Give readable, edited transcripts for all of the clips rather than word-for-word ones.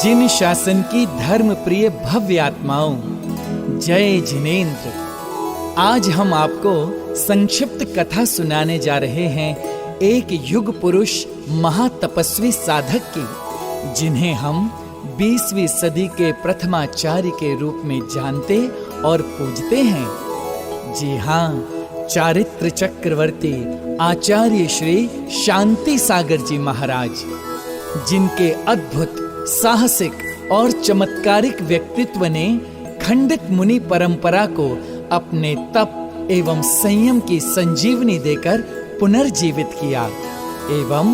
जिन शासन की धर्म प्रिय भव्य आत्माओं, जय जिनेंद्र। आज हम आपको संक्षिप्त कथा सुनाने जा रहे हैं एक युग पुरुष महातपस्वी साधक की, जिन्हें हम 20वीं सदी के प्रथमाचार्य के रूप में जानते और पूजते हैं। जी हाँ, चारित्र चक्रवर्ती आचार्य श्री शांति सागर जी महाराज, जिनके अद्भुत, साहसिक और चमत्कारिक व्यक्तित्व ने खंडित मुनि परंपरा को अपने तप एवं संयम की संजीवनी देकर पुनर्जीवित किया एवं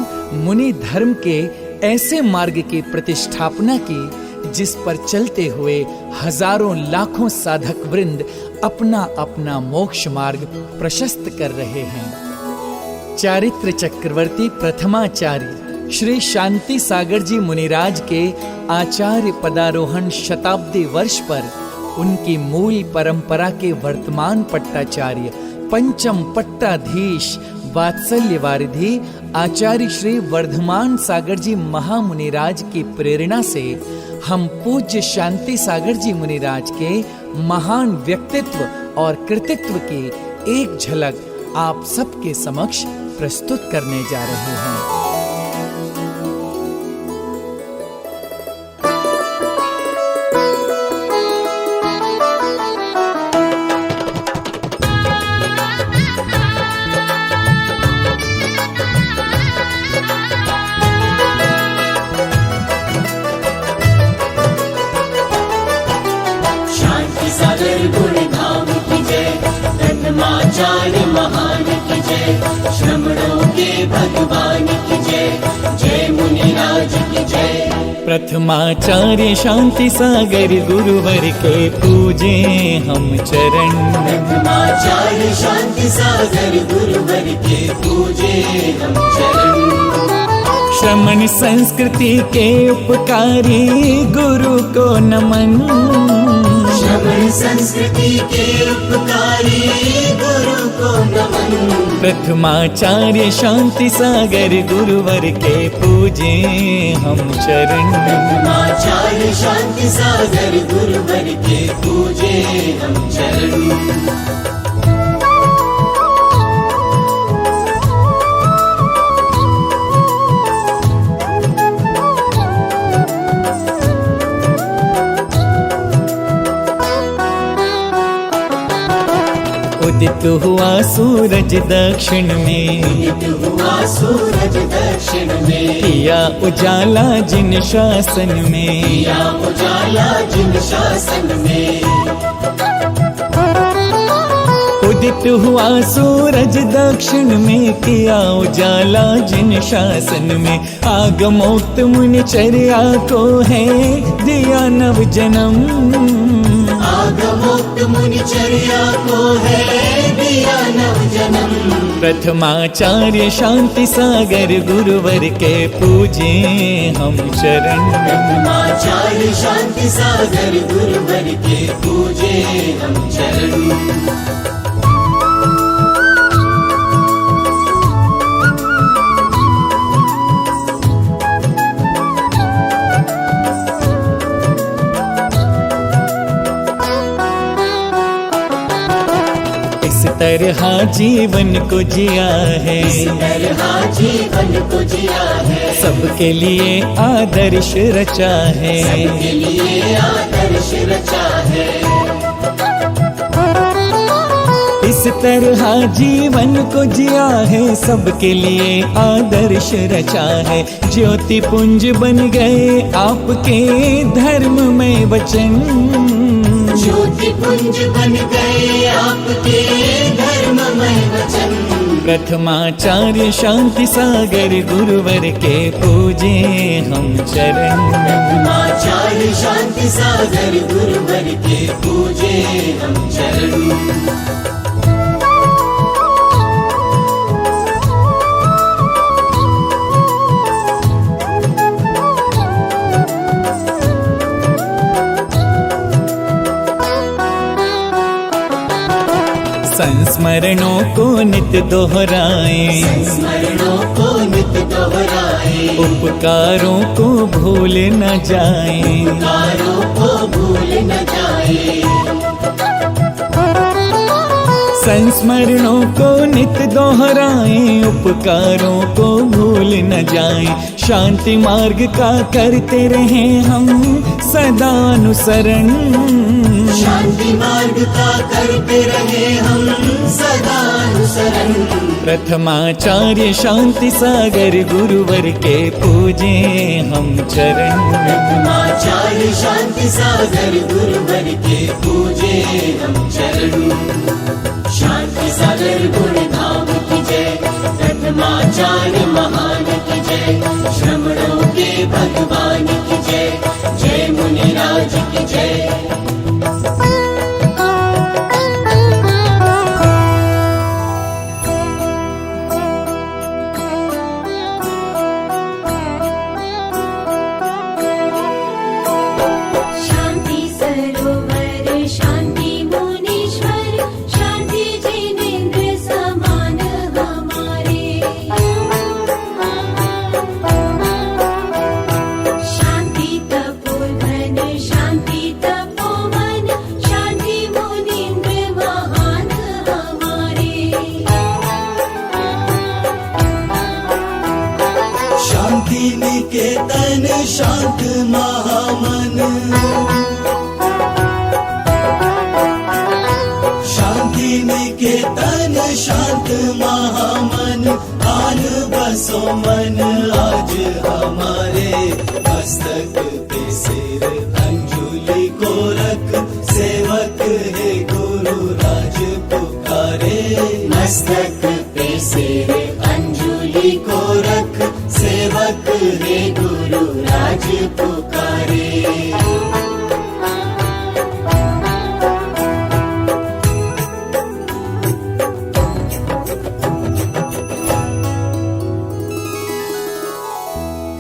मुनि धर्म के ऐसे मार्ग की प्रतिष्ठापना की जिस पर चलते हुए हजारों लाखों साधक वृंद अपना अपना मोक्ष मार्ग प्रशस्त कर रहे हैं। चारित्र चक्रवर्ती प्रथमाचार्य श्री शांति सागर जी मुनिराज के आचार्य पदारोहण शताब्दी वर्ष पर उनकी मूल परंपरा के वर्तमान पट्टाचार्य पंचम पट्टाधीश वात्सल्य वारिधि आचार्य श्री वर्धमान सागर जी महामुनिराज की प्रेरणा से हम पूज्य शांति सागर जी मुनिराज के महान व्यक्तित्व और कृतित्व की एक झलक आप सबके समक्ष प्रस्तुत करने जा रहे हैं। आचार्य महान की जय, श्रमणों के भगवान की जय, जय मुनिराज की जय। प्रथमाचार्य शांति सागर गुरुवर के पूजे हम चरण। प्रथमाचार्य शांति सागर गुरुवर के पूजे हम चरण। श्रमण संस्कृति के उपकारी गुरु को नमन। श्रमण संस्कृति के उपकारी गुरु को नमन। प्रथमाचार्य शांति सागर गुरुवर के पूजे हम चरण। प्रथमाचार्य शांति सागर गुरुवर के पूजे हम चरण। उदित हुआ सूरज दक्षिण में, उदित हुआ सूरज दक्षिण में, किया उजाला जिन शासन में, किया उजाला जिन शासन में। उदित हुआ सूरज दक्षिण में, किया उजाला जिन शासन में। आगमोक्त मुनिचर्या को है दिया नव जन्म। आगमोक्त मुनिचर्या को है दिया नव जन्म। प्रथमाचार्य शांति सागर गुरुवर के पूजे हम चरण। प्रथमाचार्य शांति सागर गुरुवर के पूजे हम चरण। इस तरह जीवन को जिया है, इस तरह जीवन को जिया है, सबके लिए आदर्श रचा है, सबके लिए आदर्श रचा है। इस तरह जीवन को जिया है, सबके लिए आदर्श रचा है। ज्योति पुंज बन गए आपके धर्म में वचन। ज्योति पुंज बन गए आपके धर्ममय वचन। प्रथमाचार्य शांति सागर गुरुवर के पूजे हम चरण। प्रथमाचार्य शांति सागर गुरुवर के पूजे हम चरण। संस्मरणों को नित दोहराएं, संस्मरणों को नित दोहराएं, उपकारों को भूल न जाएं, उपकारों को भूल न जाए। संस्मरणों को नित दोहराएं, उपकारों को भूल न जाएं। शांति मार्ग का करते रहें हम सदा अनुसरण, शांति मार्ग का करते रहे हम सदा अनुसरण। प्रथमाचार्य शांति सागर गुरुवर के पूजे हम चरण। प्रथमाचार्य शांति सागर गुरुवर के पूजे हम चरण। शांति सागर गुण धाम की जय, प्रथमाचार्य महान की जय, श्रमणों के भगवान की जय, जय मुनिराज की जय। शांति सरोवर शांति मुनीश्वर, शांति जिनेंद्र समान हमारे। शांति तपोधन शांति तपोवन, शांति मुनींद्र महान हमारे। शांति निकेतन शांत महामन, शांति निकेतन शांत महामन। आन बसो मन आज हमारे, मस्तक पे सिर अंजुलि को रख, सेवक है गुरु राज पुकारे। मस्तक पे सिर अंजुलि को रख, सेवक है गुरु राज पुकारे।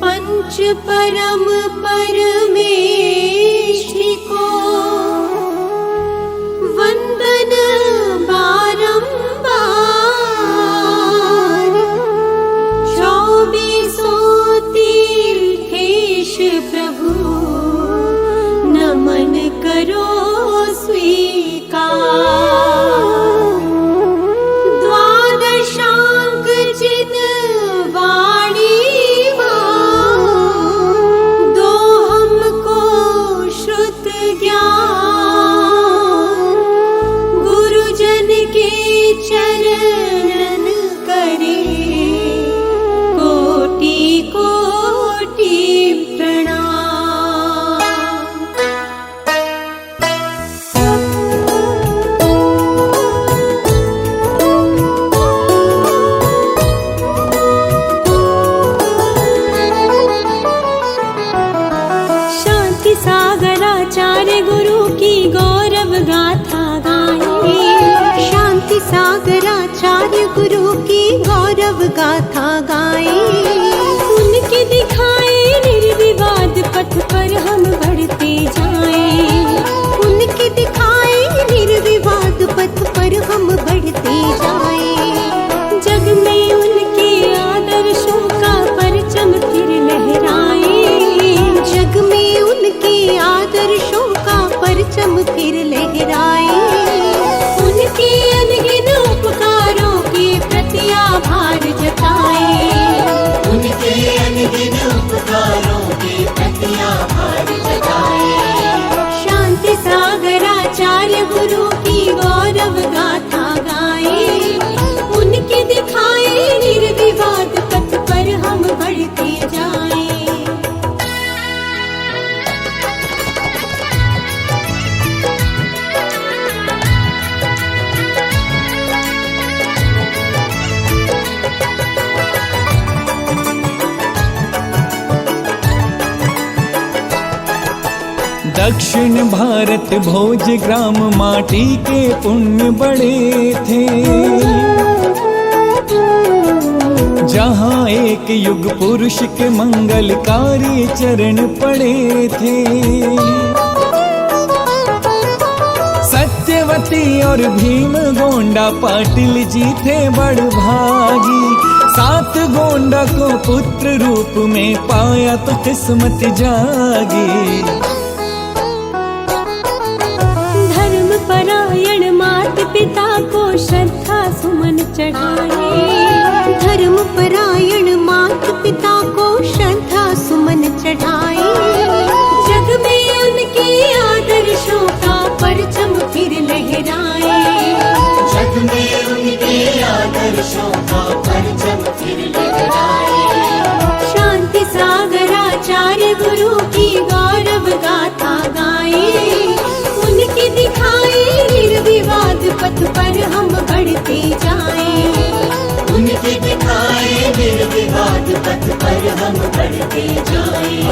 पंच परम परमेष्ठि को वंदन बारंबार। 24 तीर्थेश प्रभु नमन करो स्वीकार। द्वादशांक जिन वाणी दो हमको श्रुत ज्ञान। गुरुजन के चरणन करे कोटि कोटि प्रणाम। शांति सागराचार्य गुरु की गौरव गाथा गाए। शांति सागराचार्य गुरु की गौरव गाथा गाए। उनके दिखाए निर्विवाद पथ पर हम बढ़ते जाएं। उनके दिखाए निर्विवाद पथ पर हम बढ़ते जाएं। जग में उनके आदर्शों का परचम फिर लहराए। जग में उनके आदर्शों का परचम फिर लहराए। उनके अनगिन उपकारों के प्रति आभार जताए। उनके अनगिन उपकारों के प्रति आभार जताए। शांति सागराचार्य गुरु की गौरव गाथा गाए। उनके दिखाए निर्विवाद पथ पर हम बढ़ते जाएं। दक्षिण भारत भोज ग्राम माटी के पुण्य बड़े थे। जहाँ एक युग पुरुष के मंगलकारी चरण पड़े थे। सत्यवती और भीम गोंडा पाटिल जी थे बड़ भागी। सात गोंडा को पुत्र रूप में पाया तो किस्मत जागी। धर्म परायण मात पिता को श्रद्धा सुमन चढ़ाए। धर्म परायण मात पिता को श्रद्धा सुमन चढ़ाए। जग में उनके आदर्शों का परचम फिर लहराए। जग में उनके आदर्शों का परचम फिर लहराए। शांति सागर आचार्य गुरु की गौरव गाथा गाए। उनकी दिखाए निर्विवाद पथ पर हम बढ़ते जाएं। उनके दिखाए निर्विवाद पथ पर हम बढ़ते जाएं।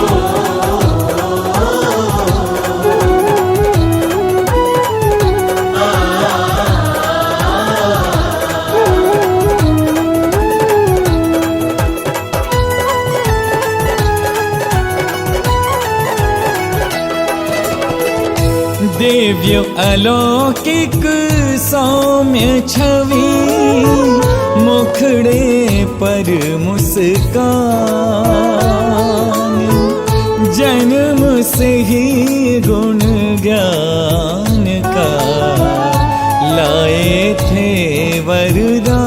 दिव्य अलौकिक सौम्य छवि मुखड़े पर मुस्कान। जन्म से ही गुण ज्ञान का लाए थे वरदान।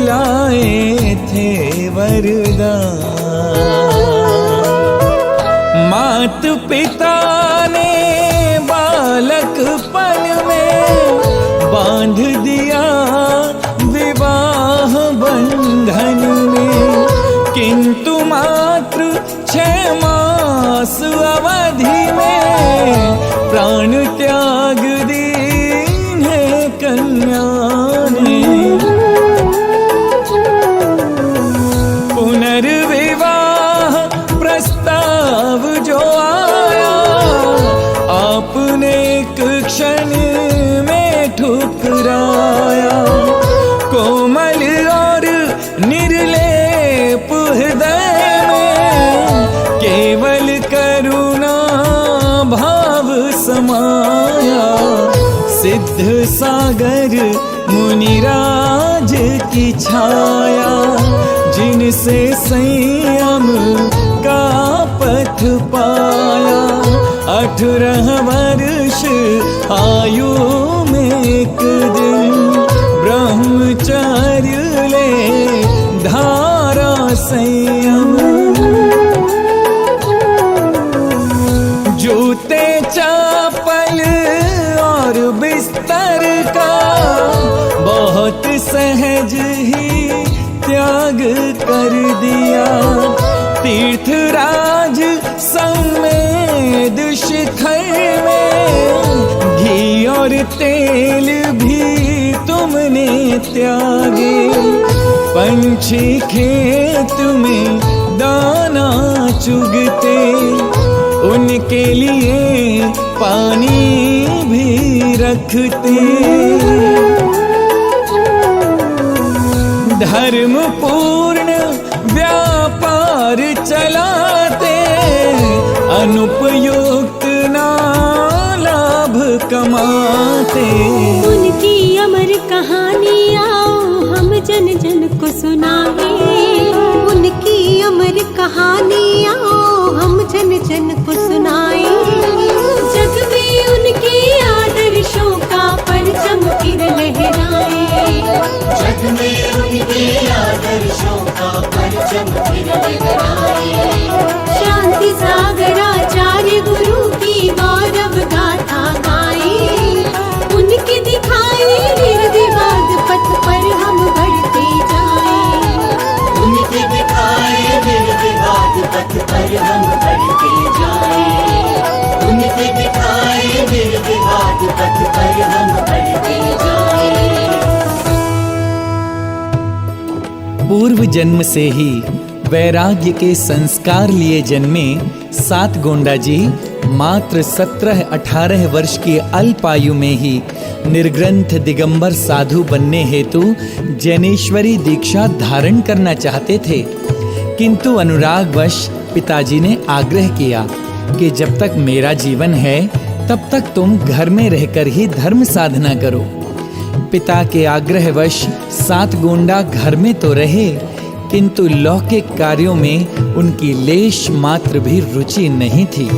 लाए थे वरदान। मात पिता ने बालकपन में बांध दिया विवाह बंधन में। किंतु मात्र 6 मास अवधि में प्राण त्याग दीने कन्या ने। पुनर्विवाह प्रस्ताव जो आया आपने एक क्षण में ठुकराया। कोमल और निर्लेप हृदय में केवल करुणा भाव समाया। सिद्ध सागर मुनिराज की छाया जिनसे संयम का पथ पाया। 18 वर्ष आयु में एक दिन ब्रह्मचर्य ले धारा संयम। जूते चप्पल और बिस्तर का बहुत सहज ही त्याग कर दिया। तीर्थराज संमेद शिखर में घी और तेल भी तुमने त्यागे। पंछी खेत में दाना चुगते उनके लिए पानी भी रखते। धर्म पूर्ण व्यापार चलाते अनुपयुक्त ना लाभ कमाते। उनकी अमर कहानी आओ हम जन जन को सुनाए। उनकी अमर कहानी आओ हम जन जन को सुनाए। जग में उनके आदर्शों का परचम फिर लहराए। जग में उनके आदर्शों का परचम फिर लहराए। शांति सागर आचार्य गुरु की गौरव गाथा गाए। उनके दिखाए निर्विवाद पथ पर हम बढ़ते जाएं। उनके दिखाए निर्विवाद पथ पर हम बढ़ते जाएं। उनके दिखाए निर्विवाद पथ पर हम बढ़ते जाएं। पूर्व जन्म से ही वैराग्य के संस्कार लिए जन्मे 7 गोंडा जी मात्र 17-18 वर्ष की अल्पायु में ही निर्ग्रंथ दिगंबर साधु बनने हेतु जैनेश्वरी दीक्षा धारण करना चाहते थे। किंतु अनुरागवश पिताजी ने आग्रह किया कि जब तक मेरा जीवन है तब तक तुम घर में रहकर ही धर्म साधना करो। पिता के आग्रहवश 7 गोंडा घर में तो रहे, किंतु लौकिक कार्यों में उनकी लेश मात्र भी रुचि नहीं थी।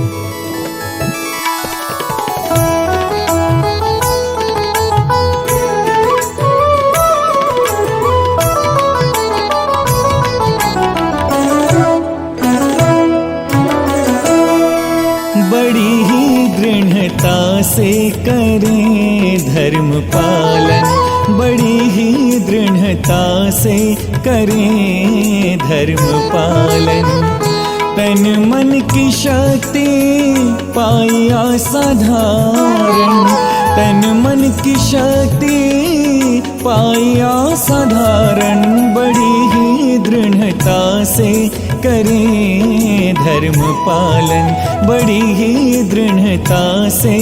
बड़ी ही दृढ़ता से करें धर्म पालन, बड़ी ही दृढ़ता से करें धर्म पालन। तन मन की शक्ति पाई असाधारण, तन मन की शक्ति पाई असाधारण। बड़ी ही दृढ़ता से करें धर्म पालन, बड़ी ही दृढ़ता से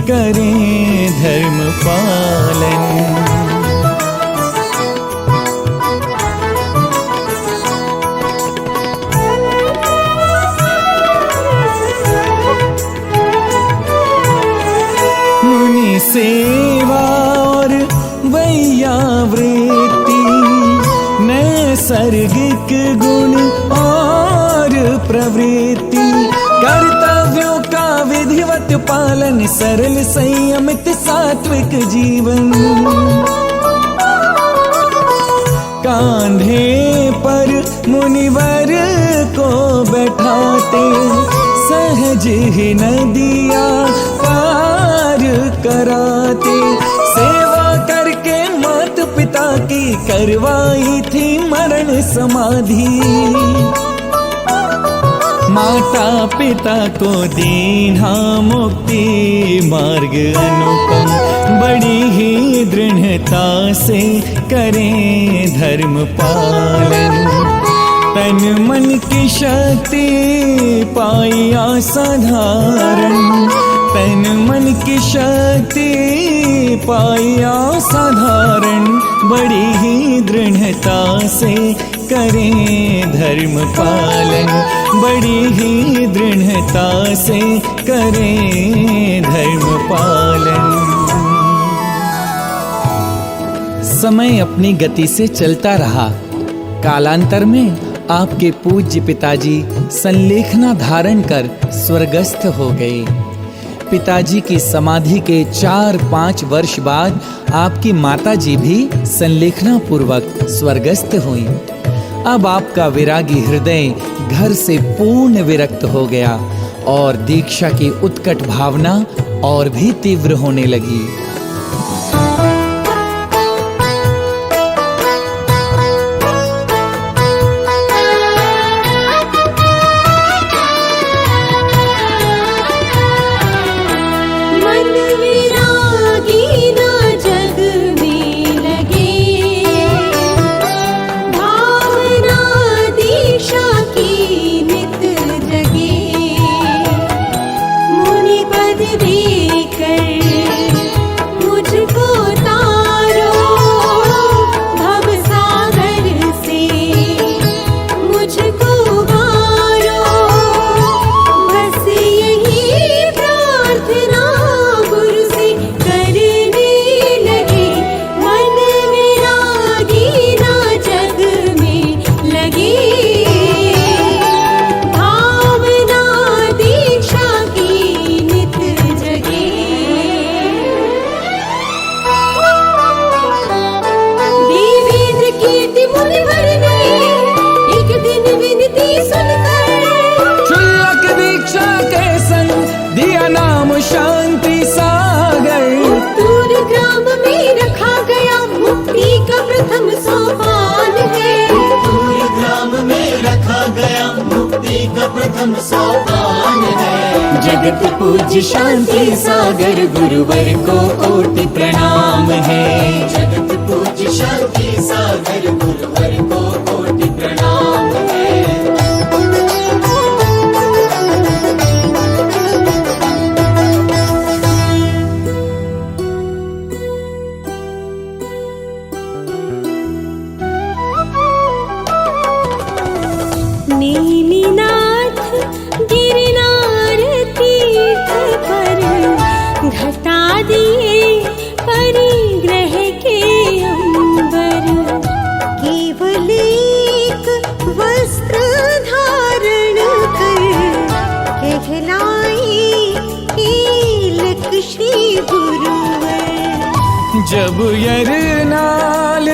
करें धर्म पालन। मुनि सेवा और वैयावृत्ति, नैसर्गिक गुण और प्रवृत्ति। कर्तव्यों का विधिवत पालन, सरल संयमित सात्विक जीवन। कांधे पर मुनिवर को बैठाते, सहज ही नदियाँ पार कराते। सेवा करके माता पिता की करवाई थी मरण समाधि। माता पिता को दीना मुक्ति मार्ग अनुपम, बड़ी ही दृढ़ता से करें धर्म पालन। तन मन की शक्ति पाई असाधारण, तन मन की शक्ति पाई असाधारण। बड़ी ही दृढ़ता से करें धर्म पालन, बड़ी ही दृढ़ता से करें धर्म पालन। समय अपनी गति से चलता रहा। कालांतर में आपके पूज्य पिताजी संलेखना धारण कर स्वर्गस्थ हो गए। पिताजी की समाधि के 4-5 वर्ष बाद आपकी माताजी भी संलेखना पूर्वक स्वर्गस्थ हुई। अब आपका विरागी हृदय घर से पूर्ण विरक्त हो गया और दीक्षा की उत्कट भावना और भी तीव्र होने लगी। जगत पूज्य शांति सागर गुरुवर को कोटि प्रणाम है। जगत पूज्य शांति सागर गुरुवर को कोटि प्रणाम है। नीलीनाथ गिरनार तीर्थ पर घटा दिए परिग्रह जब यरनाल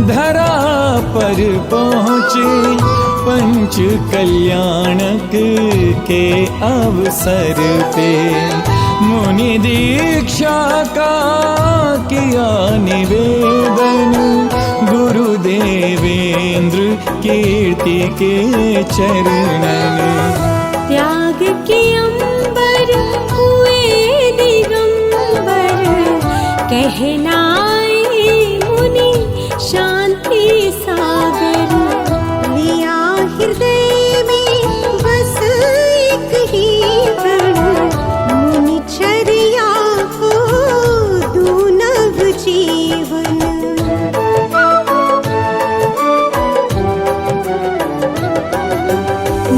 धरा पर पहुँचे, पंच कल्याणक के अवसर पे मुनि दीक्षा का किया निवेदन, गुरुदेवेंद्र कीर्ति के चरणन। त्याग के अंबर हुए दिगंबर, कहलाए मुनि शांति सागर। लिया हृदय में बस एक ही प्रण, मुनि चर्या को दू नव जीवन।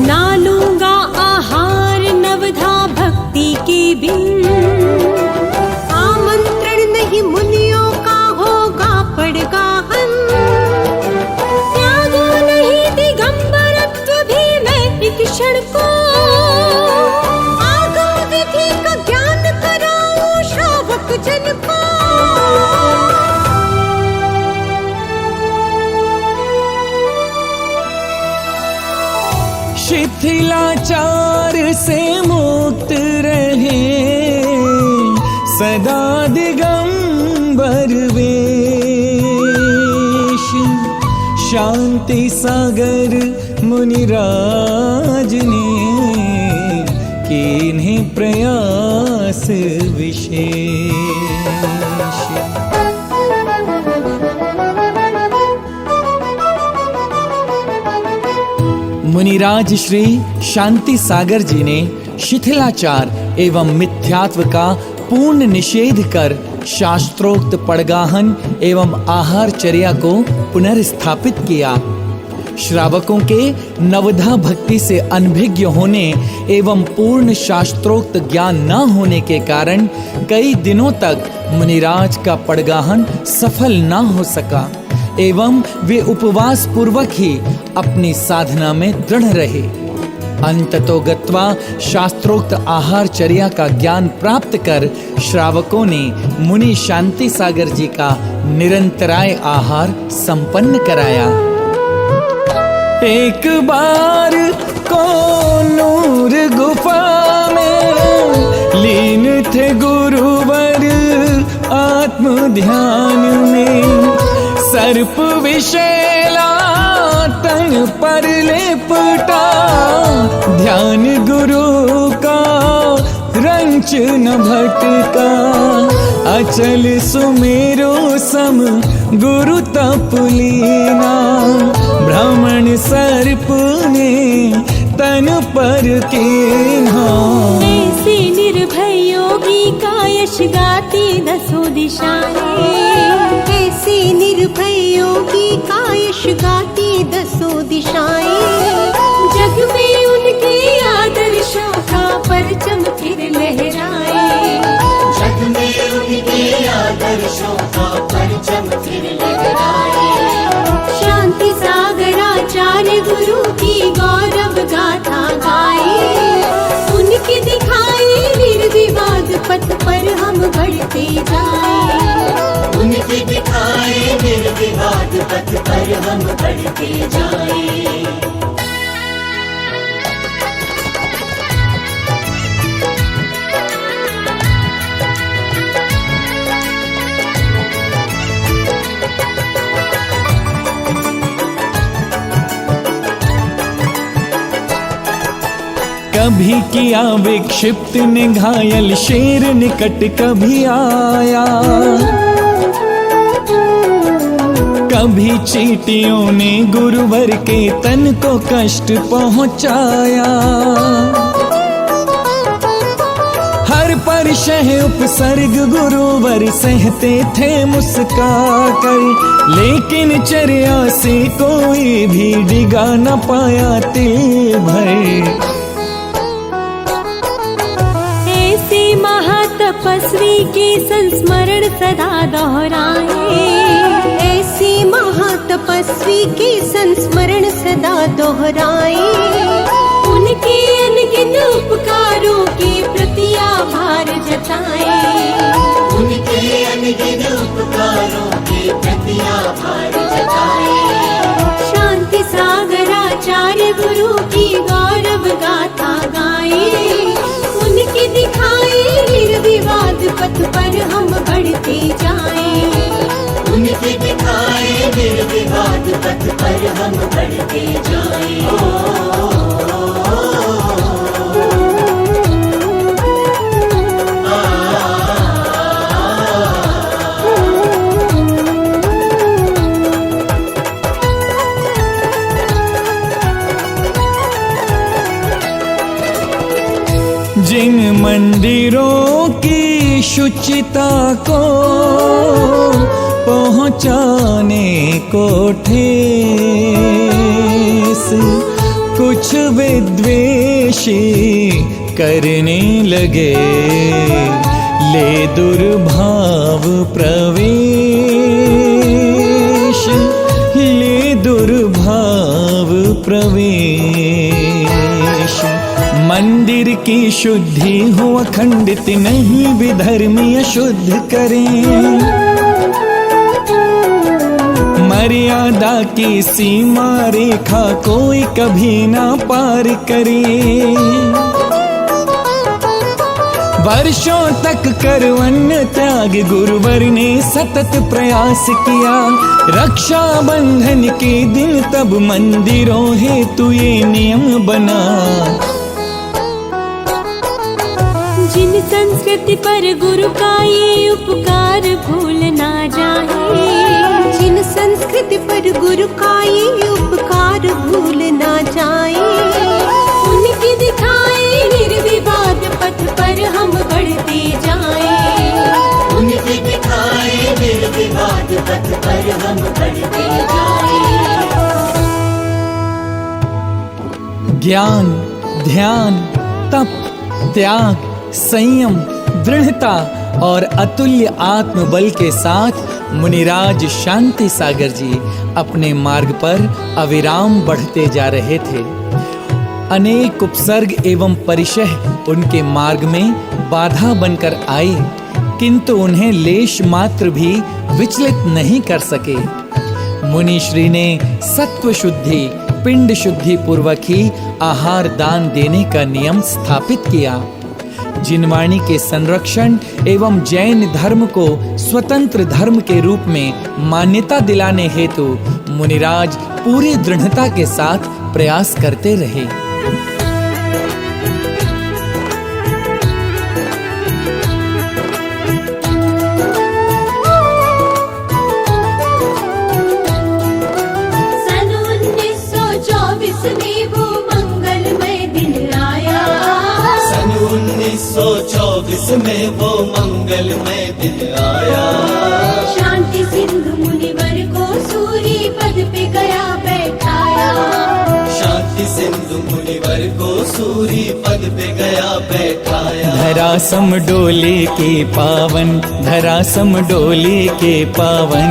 ना लूंगा आहार नवधा भक्ति के बिन, आमंत्रण नहीं मुनियों का होगा पड़गा हन। त्यागो नहीं दिगंबरत्व भी मैं एक क्षण को, आगम विधि का ज्ञान कराऊं श्रावक जन को। शिथिलाचार से मुक्त रहे, सदा दिगंबर वेश। शांति सागर मुनिराज ने कीन्हे प्रयास विशेष। मुनिराज श्री शांति सागर जी ने शिथिलाचार एवं मिथ्यात्व का पूर्ण निषेध कर शास्त्रोक्त पड़गाहन एवं आहारचर्या को पुनर्स्थापित किया। श्रावकों के नवधा भक्ति से अनभिज्ञ होने एवं पूर्ण शास्त्रोक्त ज्ञान न होने के कारण कई दिनों तक मुनिराज का पड़गाहन सफल न हो सका एवं वे उपवास पूर्वक ही अपनी साधना में दृढ़ रहे। अंततो गत्वा शास्त्रोक्त आहारचर्या का ज्ञान प्राप्त कर श्रावकों ने मुनि शांति सागर जी का निरंतराय आहार संपन्न कराया। एक बार को नूर गुफा में लीन थे गुरुवर आत्म ध्यान में, सर्प विषैला तन पर लेपटा, ध्यान गुरु का रंच न भटका। अचल सुमेरु सम गुरु तप लीना, भ्रमण सर्प ने तन पर कीन्हा। ऐसे निर्भय योगी का यश गाती दसों दिशाएं, ऐसे निर्भय योगी का यश गाती दसों दिशाएं। जग में उनके आदर्शों का परचम फिर लहराए, जग में उनके आदर्शों का परचम फिर लहराए। शांति सागर आचार्य गुरु की गौरव गाथा गाए, उनकी दिखाई निर्विवाद पथ पर हम बढ़ते जाए, उनके दिखाए निर्विवाद पथ पर हम बढ़ते जाए। कभी किया विक्षिप्त ने घायल शेर निकट कभी आया, कभी चींटियों ने गुरुवर के तन को कष्ट पहुंचाया। हर परशह उपसर्ग गुरुवर सहते थे मुस्काकर, लेकिन चर्या से कोई भी डिगा न पाया तिल भर। ऐसे महातपस्वी के संस्मरण सदा दोहराए, ऐसे महातपस्वी के संस्मरण सदा दोहराए। उनके अनगिन उपकारों के प्रति आभार जताए, उनके अनगिन उपकार जिन मंदिरों की शुचिता को पहुँचाने को ठेस कुछ विद्वेषी करने लगे, ले दुर्भाव प्रवेश, ले दुर्भाव प्रवेश। मंदिर की शुद्धि हो अखंडित नहीं, विधर्मी अशुद्ध करें। मर्यादा की सीमा रेखा कोई कभी ना पार करे। वर्षों तक करवन्न त्याग गुरुवर ने सतत प्रयास किया। रक्षा बंधन के दिन तब मंदिरों हेतु ये नियम बना। जिन संस्कृति पर गुरु का ये उपकार भूल ना जाए, जिन संस्कृति पर गुरु का ये उपकार भूल ना जाए, उनकी दिखाए निर्विवाद पथ पर हम बढ़ते जाएं। उनके दिखाए निर्विवाद पथ पर हम बढ़ते जाएं। ज्ञान, ध्यान, तप, त्याग, संयम, दृढ़ता और अतुल्य आत्मबल के साथ मुनिराज शांति सागर जी अपने मार्ग पर अविराम बढ़ते जा रहे थे। अनेक उपसर्ग एवं परिशह उनके मार्ग में बाधा बनकर आए, किंतु उन्हें लेश मात्र भी विचलित नहीं कर सके। मुनि श्री ने सत्व शुद्धि, पिंड शुद्धि पूर्वक ही आहार दान देने का नियम स्थापित किया। जिनवाणी के संरक्षण एवं जैन धर्म को स्वतंत्र धर्म के रूप में मान्यता दिलाने हेतु मुनिराज पूरी दृढ़ता के साथ प्रयास करते रहे। सन 1924 में वो मंगलमय दिन आया। सन 1924 में वो मंगलमय दिन आया। शांति सिंधु मुनिवर को सूरी पद पे गया बैठाया। शांति सिंधु मुनिवर को सूरी पद पे गया बैठाया। धरा समडोले के पावन, धरा समडोले के पावन,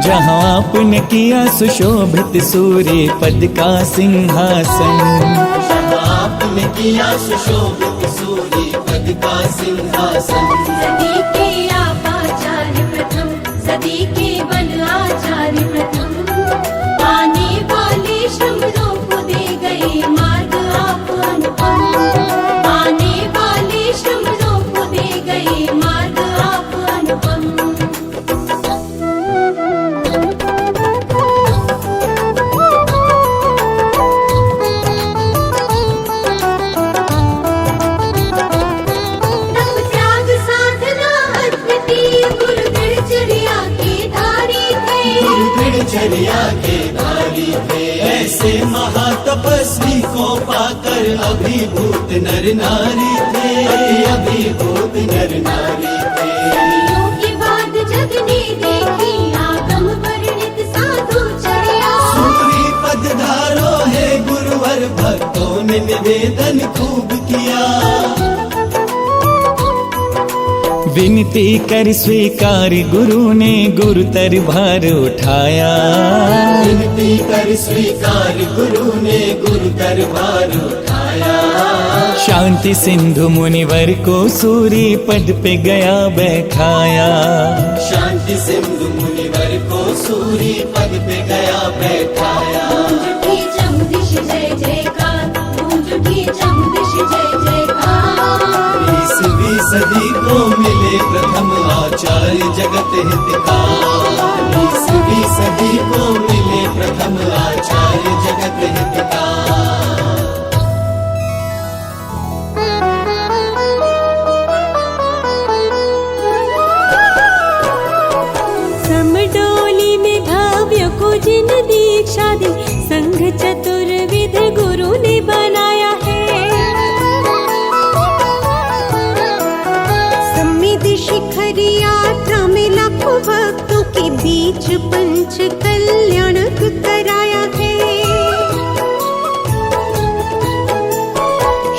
जहाँ आपने किया सुशोभित सूर्य पद का सिंहासन। आपने किया सुशोभित सूर्य पद का सिंहासन। सदी के आप आचार्य प्रथम, सदी के बन आचार्य प्रथम, आने वाले श्रमणों को दे गए मार्ग आप अनुपम। आने वाले श्रमणों को दे गए मार्ग आप अनुपम। तप त्याग साधना अद्वितीय गुरु दिनचर्या के धारी थे। गुरु दिनचर्या के धारी थे। ऐसे महातपस्वी को पाकर अभिभूत नर नारी थे। अभिभूत नर नारी थे। सदियों के बाद जग ने देखी आगम वर्णित साधुचर्या। सूरी पद धारो है गुरुवर, भक्तों ने निवेदन खूब किया। विनती कर स्वीकार गुरु ने गुरुतर भार उठाया। विनती कर स्वीकार गुरु ने गुरुतर भार उठाया। शांति सिंधु मुनिवर को सूरी पद पे गया बैठाया। शांति सिंधु मुनिवर को सूरी पद पे गया बैठाया। गूंज उठी जगदीश जय जयकार, गूंज उठी जगदीश जय जयकार। 20वीं सदी को मिले प्रथम आचार्य जगत हितकार। 20वीं सदी को मिले प्रथम आचार्य जगत हितकार। समडोली में भव्य को जिन दीक्षा दी, संघ चतुर्विध गुरु ने बनाया है। पंच कल्याण कराया है।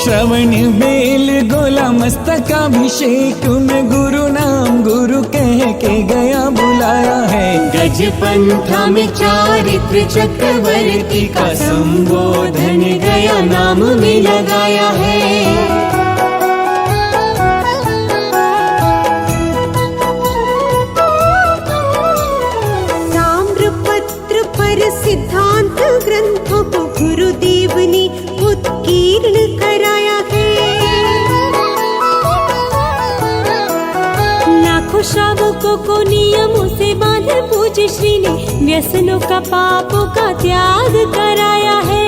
श्रवण बेल गोला मस्तकाभिषेक में गुरु नाम गुरु कह के गया बुलाया है। गज पंथा में चारित्र चक्रवर्ती का संबोधन गया नाम में लगाया है। ताम्रपत्र पर सिद्धांत ग्रंथों को गुरुदेव ने उत्कीर्ण कराया है। लाखों श्रावकों को नियमों से बांधे पूज्य श्री ने व्यसनों का पापों का त्याग कराया है।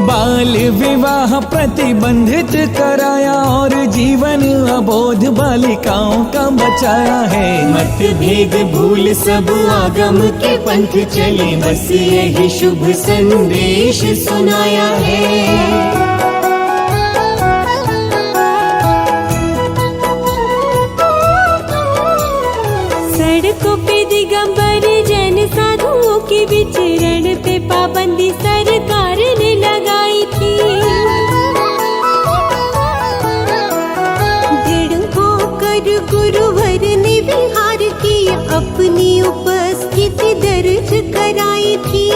बाल विवाह प्रतिबंधित कराया और जीवन अबोध बालिकाओं का बचाया है। मतभेद भूल सब आगम के पंथ चले, बस यही शुभ संदेश सुनाया है। सड़कों पे दिगंबर जैन साधुओं के विचरण पे पाबंदी सरकार ने लगाई थी। दृढ़ होकर गुरुवर ने विहार किया, अपनी उपस्थिति दर्ज कराई थी।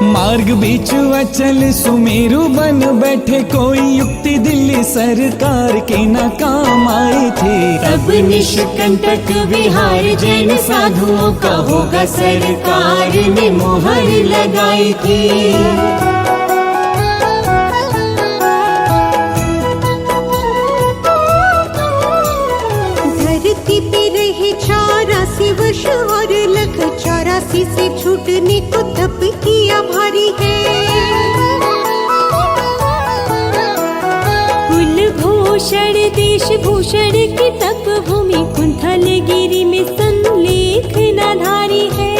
मार्ग बीच अचल सुमेरु बन बैठे, कोई युक्ति दिल्ली सरकार के न काम आई थी। तब निष्कंटक विहार जैन साधुओं का होगा सरकार ने मोहर लगाई थी। धरती पे रहे 84 वर्ष और लख 84 से छूटने को तप किया भारी है। कुलभूषण देश भूषण की तप भूमि कुंथल गिरी में संलेख नाधारी है।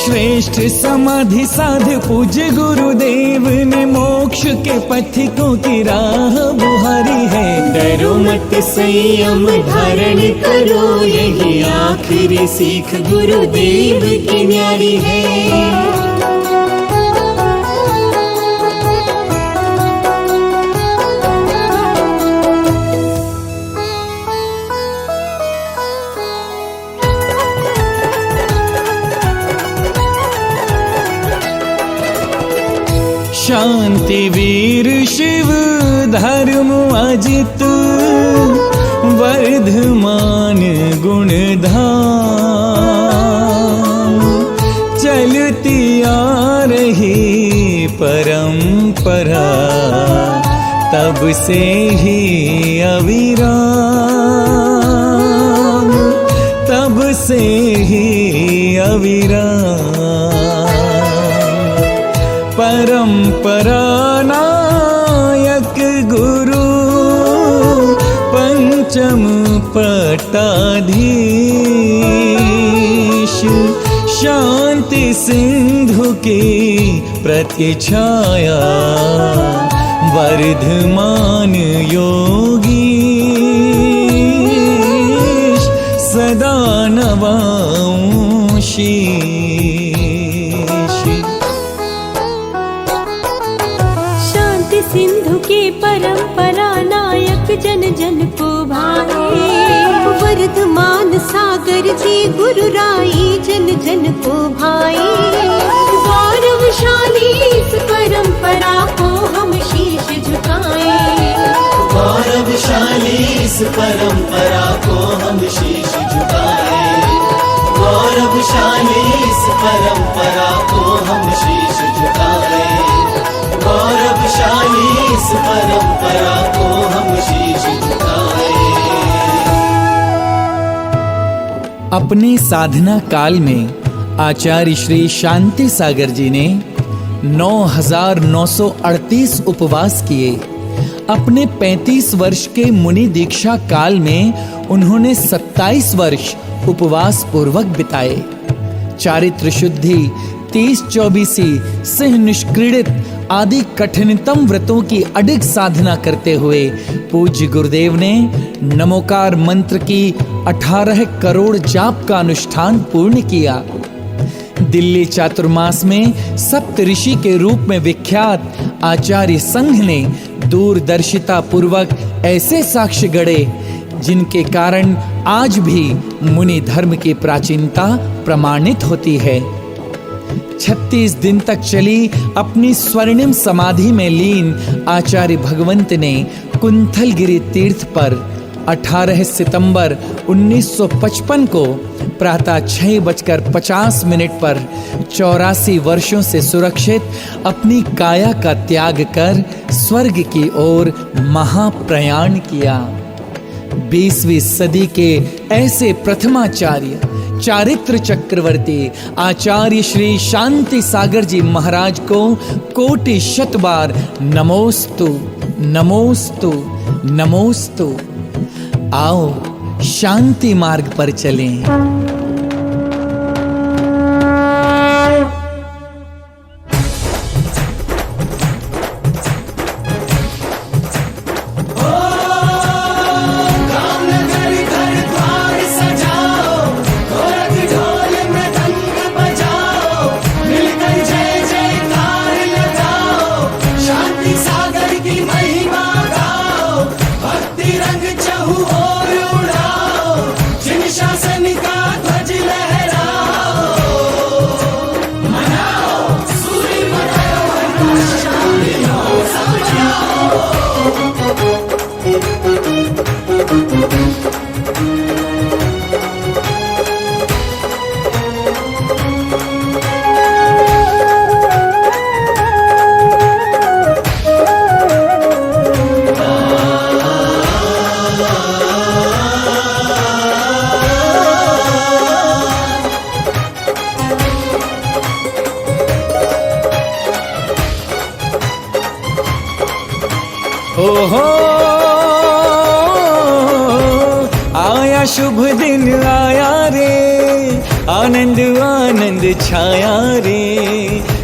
श्रेष्ठ समाधि साध पूज्य गुरुदेव ने मोक्ष के पथिकों की राह बुहारी है। डरो मत संयम धारण करो, यही आखिरी सीख गुरुदेव की न्यारी है। शांति वीर शिव धर्म अजित, वर्धमान गुणधाम, चलती आ रही परंपरा तब से ही अविराम, तब से ही अविराम। परंपरा नायक गुरु पंचम पट्टाधीश, शांति सिंधु की प्रतिछाया, वर्धमान योगीश, सदा नवाऊं शीश। शांति सिंधु के परंपरा नायक जन जन को भाए। वर्धमान सागर जी गुरु राई जन जन को भाए। गौरवशाली इस परंपरा को हम शीश झुकाए। गौरवशाली इस परंपरा को हम शीश झुकाए। गौरवशाली इस परंपरा को हम शीश झुकाए। गौरवशाली इस परंपरा को हम शीश झुकाए। अपने साधना काल में आचार्य श्री शांति सागर जी ने 9,938 उपवास किए। अपने 35 वर्ष के मुनि दीक्षा काल में उन्होंने 27 वर्ष उपवास पूर्वक बिताए। चारित्र शुद्धि, 30-24 सिंह निष्क्रीडित आदि कठिनतम व्रतों की अडिग साधना करते हुए पूज्य गुरुदेव ने नमोकार मंत्र की 18 करोड़ जाप का अनुष्ठान पूर्ण किया। दिल्ली चातुर्मास में सप्त ऋषि के रूप में विख्यात आचार्य संघ ने दूरदर्शिता पूर्वक ऐसे साक्ष्य गढ़े जिनके कारण आज भी मुनि धर्म की प्राचीनता प्रमाणित होती है। 36 दिन तक चली अपनी स्वर्णिम समाधि में लीन आचार्य भगवंत ने कुंथलगिरी तीर्थ पर 18 सितंबर 1955 को प्रातः 6:50 पर 84 वर्षों से सुरक्षित अपनी काया का त्याग कर स्वर्ग की ओर महाप्रयाण किया। 20वीं सदी के ऐसे प्रथमाचार्य चारित्र चक्रवर्ती आचार्य श्री शांति सागर जी महाराज को कोटि शत बार नमोस्तु नमोस्तु नमोस्तु। आओ शांति मार्ग पर चलें। ओहो आया शुभ दिन आया रे, आनंद आनंद छाया रे।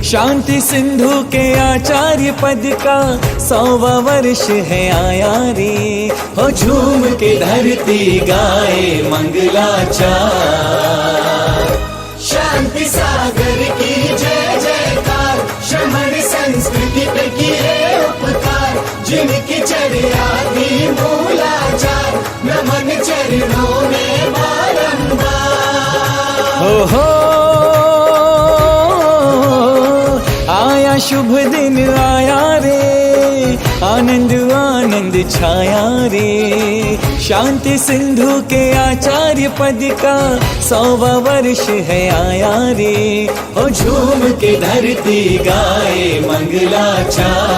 शांति सिंधु के आचार्य पद का 100वां वर्ष है आया रे। हो झूम के धरती गाए मंगलाचार। शांति सागर की जय जयकार, श्रमण संस्कृति पे किए उपकार। जिनकी चर्या दी मूलाचार, नमन चरणों में बारंबार। हो आया शुभ दिन आया रे, आनंद आनंद छाया रे। शांति सिंधु के आचार्य पद का 100वां वर्ष है आया रे। हो झूम के धरती गाए मंगलाचार।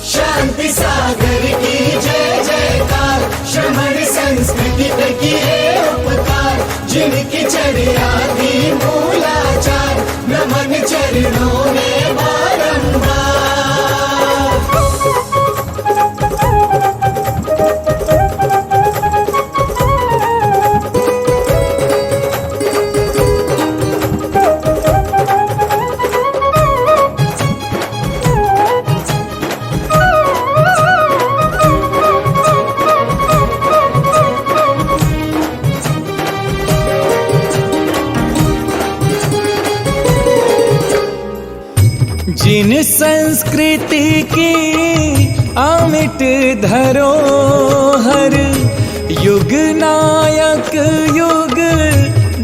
शांति सागर की जय जयकार, श्रमण संस्कृति पे किए उपकार। जिनकी चर्या दी मूलाचार, नमन चरणों में बारंबार। जिन संस्कृति की अमिट धरोहर, युग नायक युग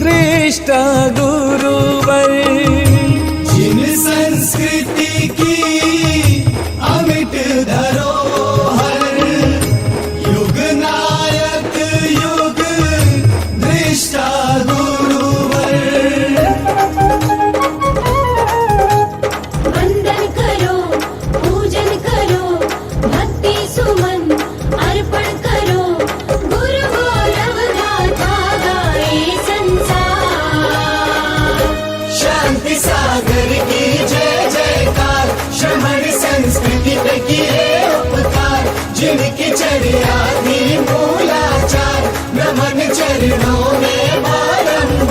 दृष्टा गुरुवर। जिन संस्कृति की अमिट धरोहर, युग नायक युग दृष्टा गुरुवर। वंदन करो, पूजन करो, भक्ति सुमन अर्पण करो। गुरु गौरव गाथा गाए संसार। शांति सागर की जय जयकार, श्रमण संस्कृति पे किए उपकार। जिनकी चर्या दी मूलाचार, नमन चरणों में बारंबार।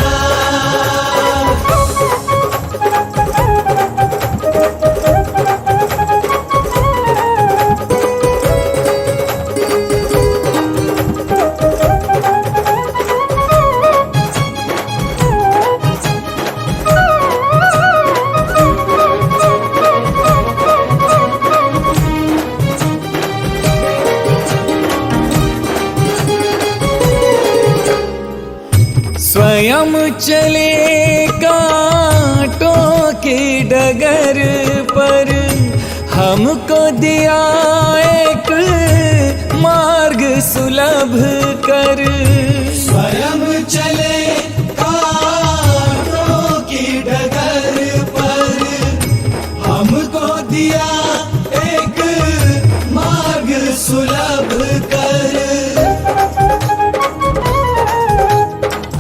हम चले कांटों की डगर पर, हमको दिया एक मार्ग सुलभ कर। स्वयं चले कांटों की डगर पर, हमको दिया एक मार्ग सुलभ कर।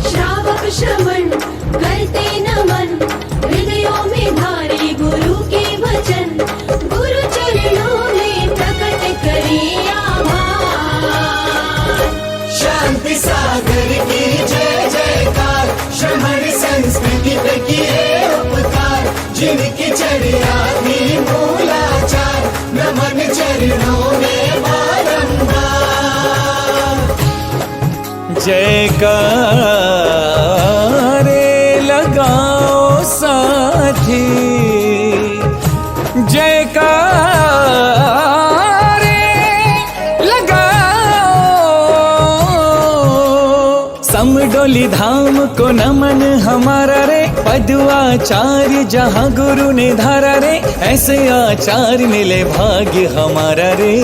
श्रावक श्रवण करते नमन, हृदयों में धारे गुरु के वचन, गुरु चरणों में प्रकट करे आभार। शांति सागर की जय जयकार, श्रमण संस्कृति पे किए उपकार, जिनकी चर्या थी मूलाचार, नमन चरणों में बारंबार। जयकारे लगाओ साथी, जयकारे लगाओ। समडोली धाम को नमन हमारा रे, पदुआचार्य जहाँ गुरु ने धारा रे, ऐसे आचार्य मिले भाग्य हमारा रे।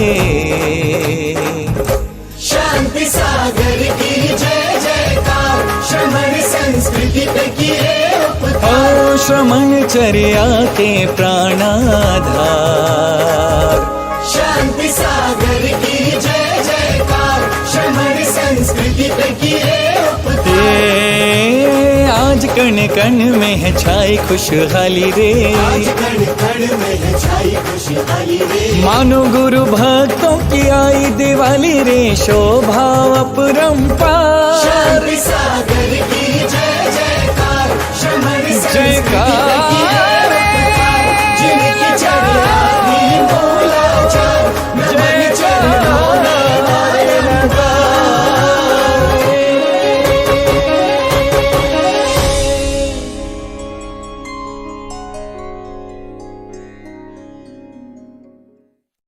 शांति सागर की जय जयकार, श्रमण संस्कृति पे किए उपकार, ओ श्रमण चर्या के प्राणाधार। शांति सागर की जय जयकार, श्रमण संस्कृति पे किए उपकार। आज कण कण में है छाई खुशहाली रे, आज कण कण में है छाई खुशहाली रे। मानो गुरु भक्तों की आई दिवाली रे, शोभा अपरंपार। शांति सागर की जय जयकार, श्रमण संस्कृति पे जयकार।